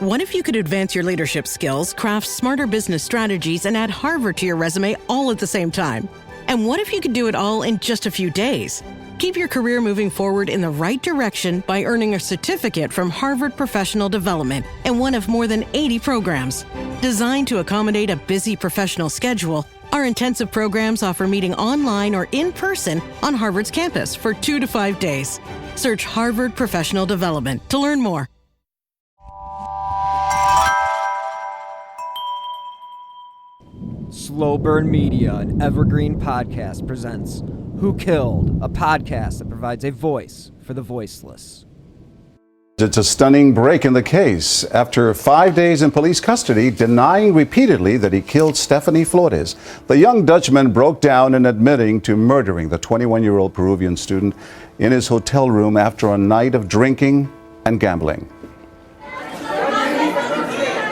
What if you could advance your leadership skills, craft smarter business strategies, and add Harvard to your resume all at the same time? And what if you could do it all in just a few days? Keep your career moving forward in the right direction by earning a certificate from Harvard Professional Development in one of more than 80 programs. Designed to accommodate a busy professional schedule, our intensive programs offer meeting online or in person on Harvard's campus for 2 to 5 days. Search Harvard Professional Development to learn more. Slow Burn Media and Evergreen Podcast presents Who Killed, a podcast that provides a voice for the voiceless. It's a stunning break in the case. After 5 days in police custody, denying repeatedly that he killed Stephany Flores, the young Dutchman broke down in admitting to murdering the 21-year-old Peruvian student in his hotel room after a night of drinking and gambling.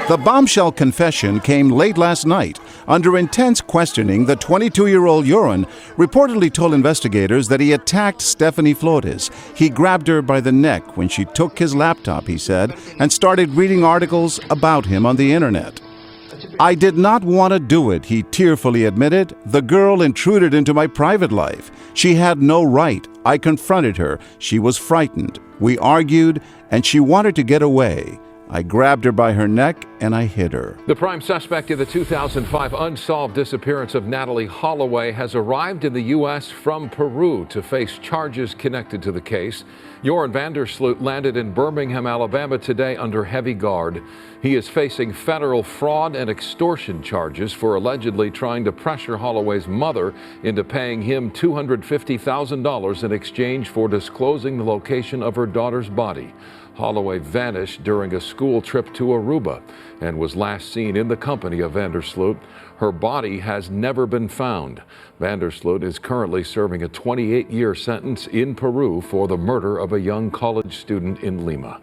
The bombshell confession came late last night. Under intense questioning, the 22-year-old Joran reportedly told investigators that he attacked Stephany Flores. He grabbed her by the neck when she took his laptop, he said, and started reading articles about him on the internet. "I did not want to do it," he tearfully admitted. "The girl intruded into my private life. She had no right. I confronted her. She was frightened. We argued, and she wanted to get away. I grabbed her by her neck and I hit her." The prime suspect in the 2005 unsolved disappearance of Natalee Holloway has arrived in the U.S. from Peru to face charges connected to the case. Joran Van Der Sloot landed in Birmingham, Alabama today under heavy guard. He is facing federal fraud and extortion charges for allegedly trying to pressure Holloway's mother into paying him $250,000 in exchange for disclosing the location of her daughter's body. Holloway vanished during a school trip to Aruba and was last seen in the company of Van Der Sloot. Her body has never been found. Van Der Sloot is currently serving a 28-year sentence in Peru for the murder of a young college student in Lima.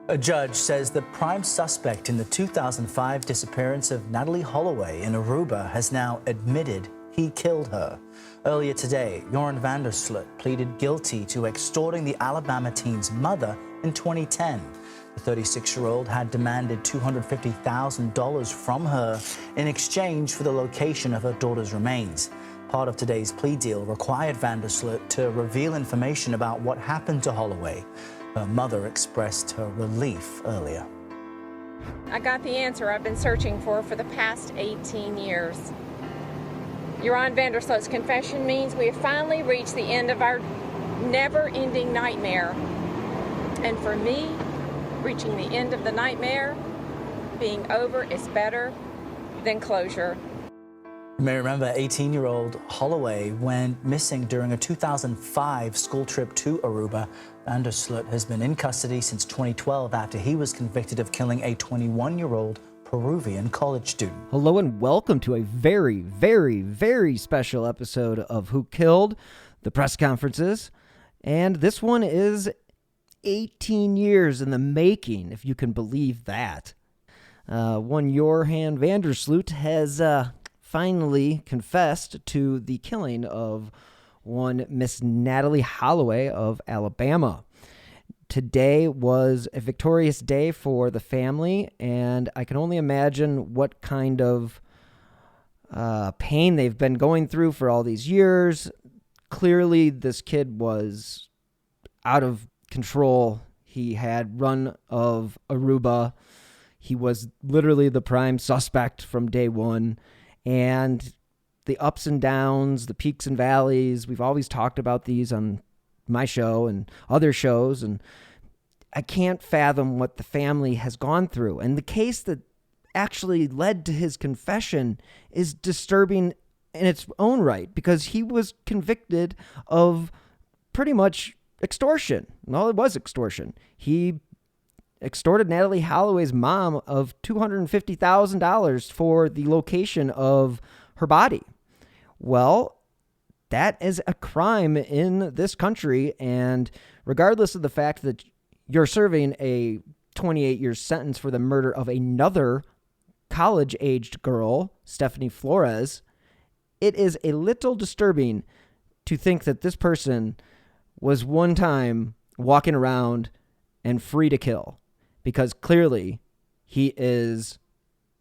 A judge says the prime suspect in the 2005 disappearance of Natalee Holloway in Aruba has now admitted he killed her. Earlier today, Joran Van Der Sloot pleaded guilty to extorting the Alabama teen's mother in 2010. The 36-year-old had demanded $250,000 from her in exchange for the location of her daughter's remains. Part of today's plea deal required Van Der Sloot to reveal information about what happened to Holloway. Her mother expressed her relief earlier. I got the answer I've been searching for the past 18 years. Joran Van Der Sloot's confession means we have finally reached the end of our never-ending nightmare. And for me, reaching the end of the nightmare, being over is better than closure. You may remember 18-year-old Holloway went missing during a 2005 school trip to Aruba. Van Der Sloot has been in custody since 2012 after he was convicted of killing a 21-year-old Peruvian college student. Hello and welcome to a very, very, very special episode of Who Killed, the press conferences. And this one is 18 years in the making, if you can believe that. One Joran Van Der Sloot has finally confessed to the killing of one Miss Natalee Holloway of Alabama. Today was a victorious day for the family, and I can only imagine what kind of pain they've been going through for all these years. Clearly, this kid was out of control. He had run of Aruba. He was literally the prime suspect from day one. And the ups and downs, the peaks and valleys, we've always talked about these on my show and other shows, and I can't fathom what the family has gone through. And the case that actually led to his confession is disturbing in its own right, because he was convicted of pretty much extortion. Well, it was extortion. He extorted Natalee Holloway's mom of $250,000 for the location of her body. Well, that is a crime in this country, and regardless of the fact that you're serving a 28-year sentence for the murder of another college-aged girl, Stephany Flores, it is a little disturbing to think that this person was one time walking around and free to kill, because clearly he is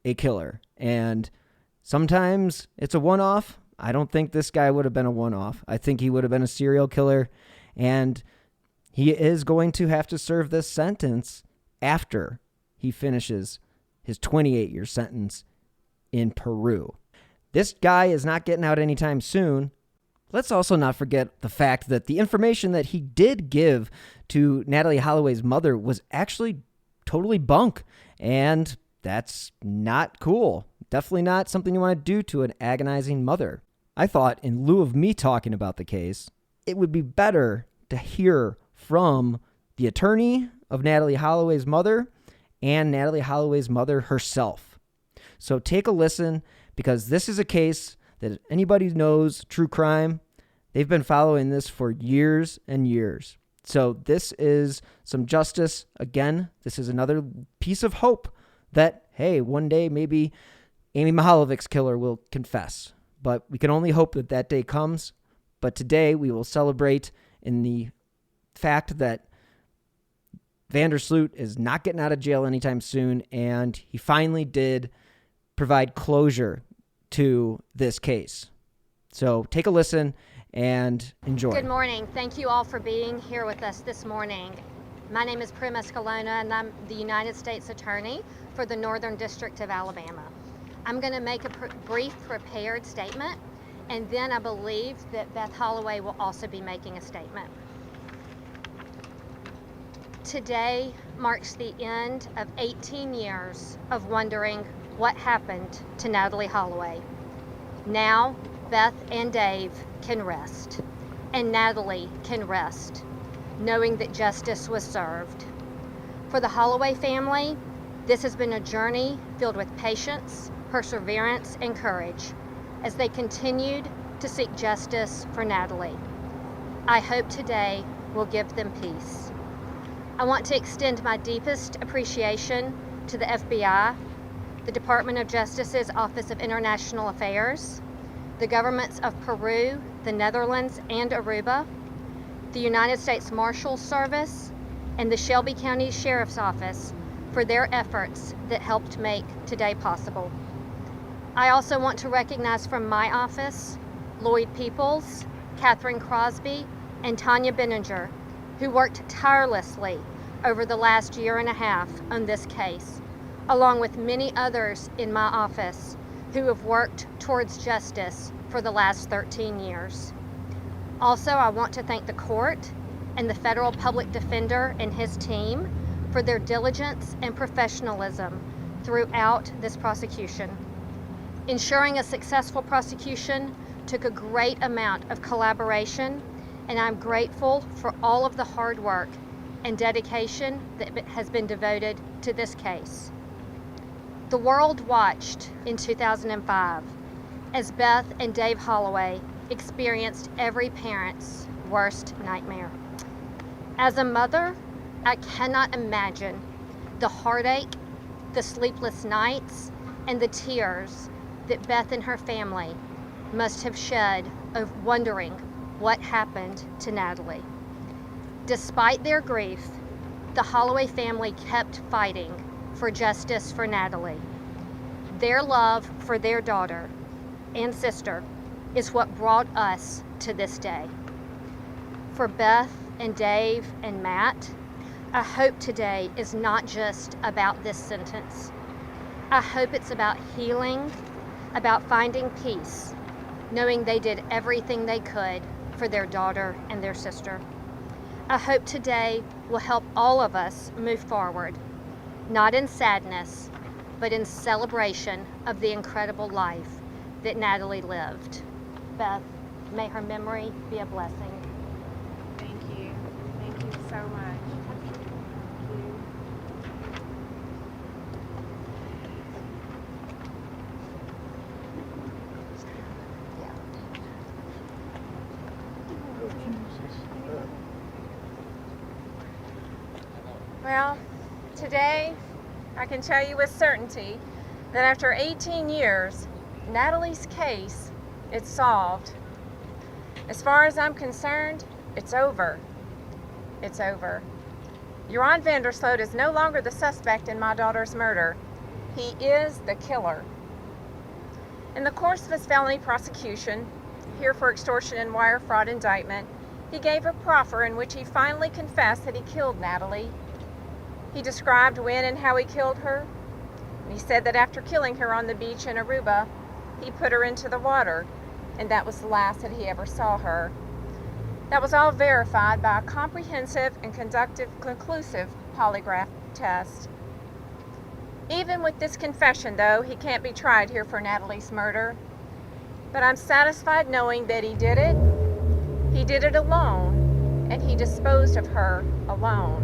a killer. And sometimes it's a one-off. I don't think this guy would have been a one-off. I think he would have been a serial killer. And he is going to have to serve this sentence after he finishes his 28-year sentence in Peru. This guy is not getting out anytime soon. Let's also not forget the fact that the information that he did give to Natalee Holloway's mother was actually totally bunk. And that's not cool. Definitely not something you want to do to an agonizing mother. I thought in lieu of me talking about the case, it would be better to hear from the attorney of Natalee Holloway's mother and Natalee Holloway's mother herself. So take a listen, because this is a case that anybody who knows true crime, they've been following this for years and years. So this is some justice. Again, this is another piece of hope that, hey, one day maybe Amy Mihaljevich's killer will confess. But we can only hope that that day comes. But today we will celebrate in the fact that Van Der Sloot is not getting out of jail anytime soon, and he finally did provide closure to this case. So take a listen and enjoy. Good morning. Thank you all for being here with us this morning. My name is Prim Escalona, and I'm the United States Attorney for the Northern District of Alabama. I'm going to make a brief prepared statement, and then I believe that Beth Holloway will also be making a statement. Today marks the end of 18 years of wondering what happened to Natalee Holloway. Now, Beth and Dave can rest, and Natalee can rest, knowing that justice was served. For the Holloway family, this has been a journey filled with patience, perseverance, and courage as they continued to seek justice for Natalee. I hope today will give them peace. I want to extend my deepest appreciation to the FBI, the Department of Justice's Office of International Affairs, the governments of Peru, the Netherlands, and Aruba, the United States Marshals Service, and the Shelby County Sheriff's Office for their efforts that helped make today possible. I also want to recognize from my office, Lloyd Peoples, Catherine Crosby, and Tanya Benninger, who worked tirelessly over the last year and a half on this case, along with many others in my office who have worked towards justice for the last 13 years. Also, I want to thank the court and the federal public defender and his team for their diligence and professionalism throughout this prosecution. Ensuring a successful prosecution took a great amount of collaboration, and I'm grateful for all of the hard work and dedication that has been devoted to this case. The world watched in 2005 as Beth and Dave Holloway experienced every parent's worst nightmare. As a mother, I cannot imagine the heartache, the sleepless nights, and the tears that Beth and her family must have shed of wondering what happened to Natalee. Despite their grief, the Holloway family kept fighting for justice for Natalee. Their love for their daughter and sister is what brought us to this day. For Beth and Dave and Matt, I hope today is not just about this sentence. I hope it's about healing, about finding peace, knowing they did everything they could for their daughter and their sister. I hope today will help all of us move forward, not in sadness, but in celebration of the incredible life that Natalee lived. Beth, may her memory be a blessing. Thank you. Thank you so much. Well, today I can tell you with certainty that after 18 years, Natalee's case is solved. As far as I'm concerned, it's over. It's over. Joran Van Der Sloot is no longer the suspect in my daughter's murder. He is the killer. In the course of his felony prosecution, here for extortion and wire fraud indictment, he gave a proffer in which he finally confessed that he killed Natalee. He described when and how he killed her. He said that after killing her on the beach in Aruba, he put her into the water, and that was the last that he ever saw her. That was all verified by a comprehensive and conclusive polygraph test. Even with this confession, though, he can't be tried here for Natalee's murder. But I'm satisfied knowing that he did it alone, and he disposed of her alone.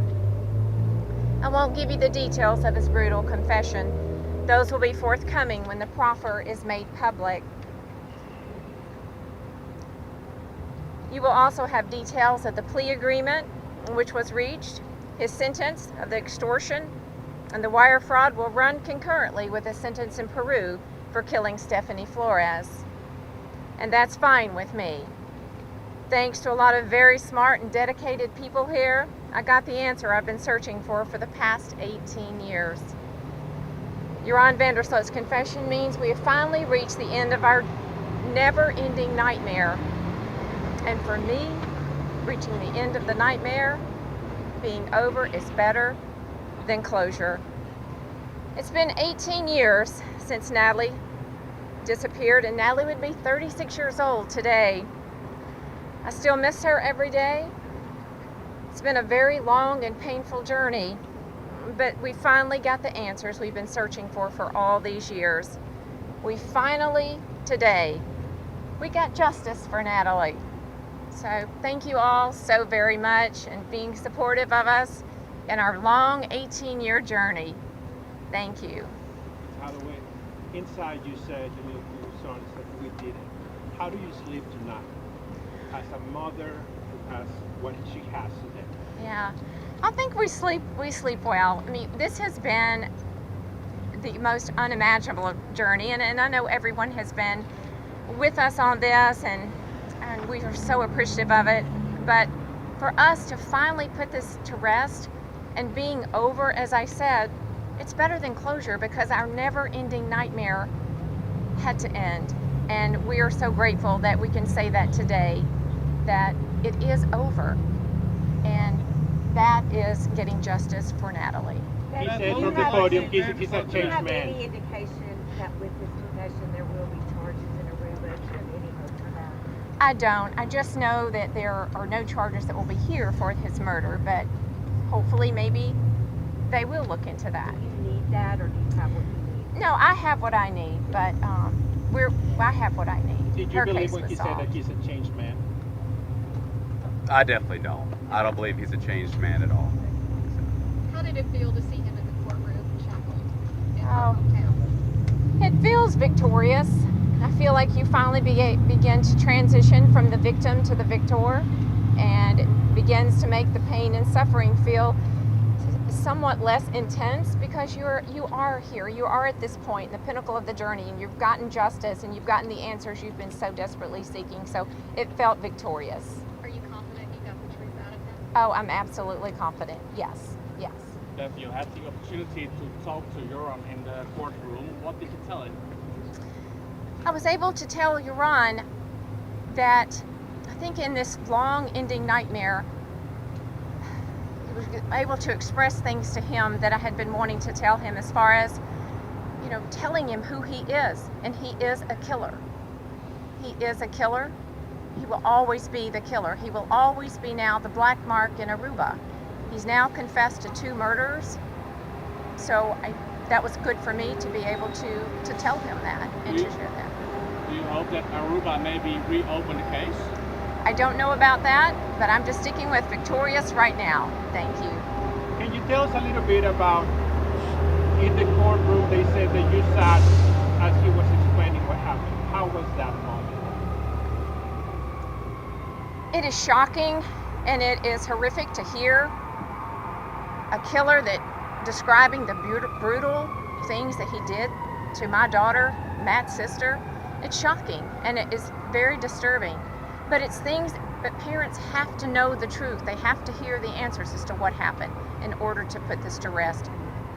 I won't give you the details of his brutal confession. Those will be forthcoming when the proffer is made public. You will also have details of the plea agreement which was reached. His sentence of the extortion and the wire fraud will run concurrently with a sentence in Peru for killing Stephany Flores. And that's fine with me. Thanks to a lot of very smart and dedicated people here, I got the answer I've been searching for the past 18 years. Joran Van Der Sloot's confession means we have finally reached the end of our never-ending nightmare. And for me, reaching the end of the nightmare, being over, is better than closure. It's been 18 years since Natalee disappeared, and Natalee would be 36 years old today. I still miss her every day. It's been a very long and painful journey, but we finally got the answers we've been searching for all these years. We finally, today, we got justice for Natalee. So thank you all so very much and being supportive of us in our long 18-year journey. Thank you. Holloway, inside you said, your son said, we did it. How do you sleep tonight? As a mother who has what she has today. Yeah, I think we sleep well. I mean, this has been the most unimaginable journey, and I know everyone has been with us on this, and we are so appreciative of it. But for us to finally put this to rest and being over, as I said, it's better than closure because our never-ending nightmare had to end. And we are so grateful that we can say that today, that it is over. And that is getting justice for Natalee. He said from the podium, he's a changed man. Do you have any indication that with this confession there will be charges in Aruba? Do you have any hope for that? I don't. I just know that there are no charges that will be here for his murder, but hopefully maybe they will look into that. Do you need that, or do you have what you need? No, I have what I need, but I have what I need. Did you believe when he said that he's a changed man? I definitely don't. I don't believe he's a changed man at all. How did it feel to see him in the courtroom shackled in her Oh. hometown? It feels victorious. I feel like you finally begin to transition from the victim to the victor, and it begins to make the pain and suffering feel somewhat less intense because you are here. You are at this point, the pinnacle of the journey, and you've gotten justice and you've gotten the answers you've been so desperately seeking. So it felt victorious. Are you confident you got the truth out of him? Oh, I'm absolutely confident. Yes, yes. That you had the opportunity to talk to Joran in the courtroom. What did you tell him? I was able to tell Joran that I think in this long-ending nightmare, I was able to express things to him that I had been wanting to tell him, as far as, telling him who he is. And he is a killer. He is a killer. He will always be the killer. He will always be now the black mark in Aruba. He's now confessed to 2 murders. So that was good for me to be able to tell him that and to share that. Do you hope that Aruba maybe reopen the case? I don't know about that, but I'm just sticking with victorious right now. Thank you. Can you tell us a little bit about, in the courtroom, they said that you sat as he was explaining what happened. How was that moment? It is shocking and it is horrific to hear a killer that describing the brutal things that he did to my daughter, Matt's sister. It's shocking and it is very disturbing. But it's things that parents have to know the truth. They have to hear the answers as to what happened. in order to put this to rest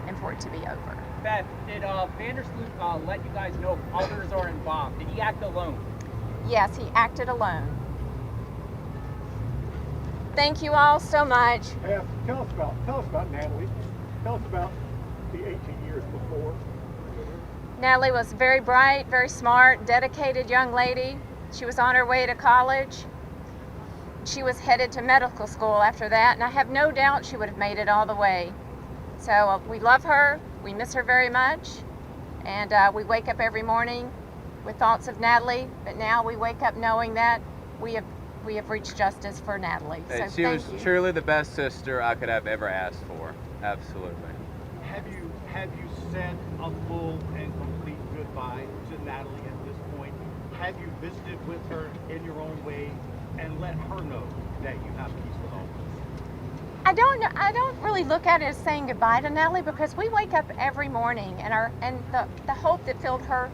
and for it to be over. Beth, did Van Der Sloot let you guys know if others are involved? Did he act alone? Yes, he acted alone. Thank you all so much. Beth, tell us about Natalee. Tell us about the 18 years before. Natalee was very bright, very smart, dedicated young lady. She was on her way to college. She was headed to medical school after that, and I have no doubt she would have made it all the way. So we love her, we miss her very much, and we wake up every morning with thoughts of Natalee, but now we wake up knowing that we have reached justice for Natalee. Hey, So she was thank you. truly the best sister I could have ever asked for. Absolutely. Have you said a full and complete goodbye to Natalee at this point? Have you visited with her in your own way and let her know that you have peace with all of this? I don't really look at it as saying goodbye to Natalee, because we wake up every morning and the hope that filled her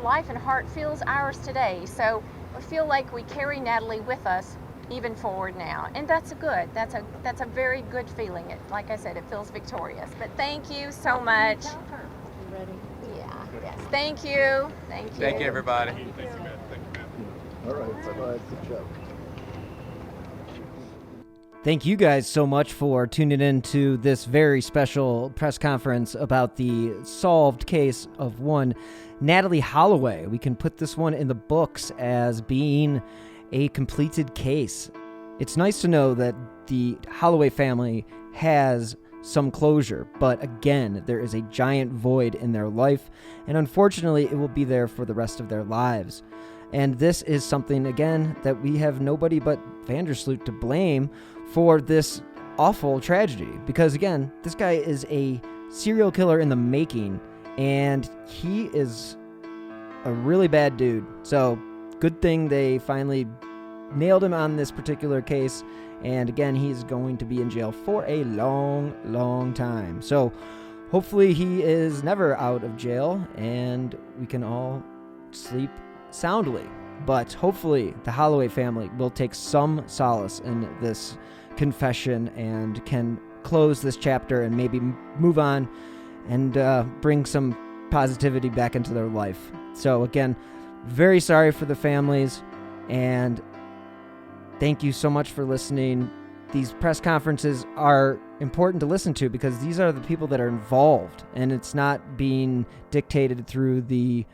life and heart feels ours today. So we feel like we carry Natalee with us even forward now, and that's a very good feeling. Like I said, it feels victorious. But thank you so much. You ready? Yeah. Yes. Thank you. Thank you, everybody. All right, bye-bye. Good job. Thank you guys so much for tuning in to this very special press conference about the solved case of one Natalee Holloway. We can put this one in the books as being a completed case. It's nice to know that the Holloway family has some closure, but again, there is a giant void in their life, and unfortunately, it will be there for the rest of their lives. And this is something, again, that we have nobody but Van Der Sloot to blame for this awful tragedy. Because, again, this guy is a serial killer in the making, and he is a really bad dude. So, good thing they finally nailed him on this particular case. And, again, he's going to be in jail for a long, long time. So, hopefully he is never out of jail, and we can all sleep soundly. But hopefully the Holloway family will take some solace in this confession and can close this chapter and maybe move on and bring some positivity back into their life. So again, very sorry for the families, and thank you so much for listening. These press conferences are important to listen to because these are the people that are involved, and it's not being dictated through the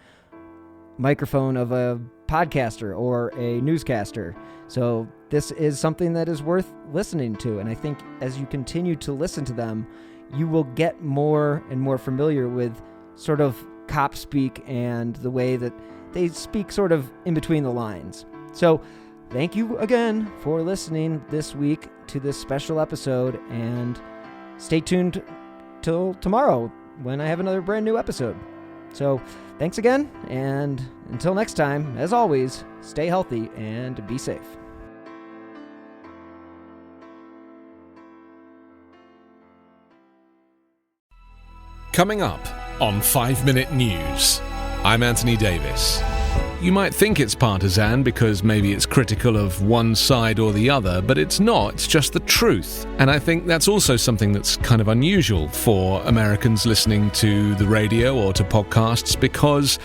microphone of a podcaster or a newscaster. So this is something that is worth listening to, and I think as you continue to listen to them, you will get more and more familiar with sort of cop speak and the way that they speak sort of in between the lines. So thank you again for listening this week to this special episode, and stay tuned till tomorrow when I have another brand new episode. So thanks again, and until next time, as always, stay healthy and be safe. Coming up on 5 Minute News, I'm Anthony Davis. You might think it's partisan because maybe it's critical of one side or the other, but it's not. It's just the truth. And I think that's also something that's kind of unusual for Americans listening to the radio or to podcasts, because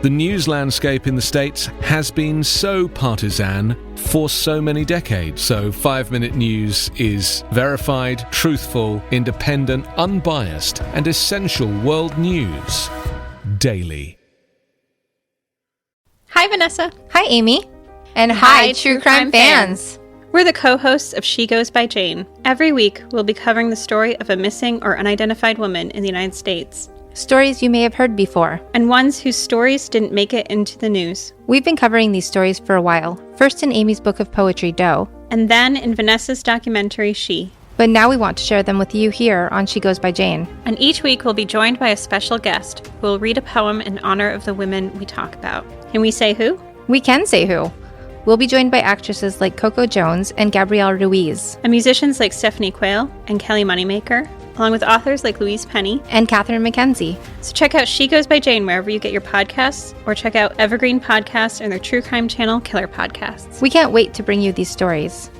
the news landscape in the States has been so partisan for so many decades. So 5 Minute News is verified, truthful, independent, unbiased, and essential world news daily. Hi, Vanessa. Hi, Amy. And hi, True Crime fans. We're the co-hosts of She Goes by Jane. Every week, we'll be covering the story of a missing or unidentified woman in the United States. Stories you may have heard before. And ones whose stories didn't make it into the news. We've been covering these stories for a while. First in Amy's book of poetry, Doe. And then in Vanessa's documentary, She. But now we want to share them with you here on She Goes by Jane. And each week we'll be joined by a special guest who will read a poem in honor of the women we talk about. Can we say who? We can say who. We'll be joined by actresses like Coco Jones and Gabrielle Ruiz. And musicians like Stephany Quayle and Kelly Moneymaker, along with authors like Louise Penny and Catherine McKenzie. So check out She Goes by Jane wherever you get your podcasts, or check out Evergreen Podcasts and their true crime channel, Killer Podcasts. We can't wait to bring you these stories.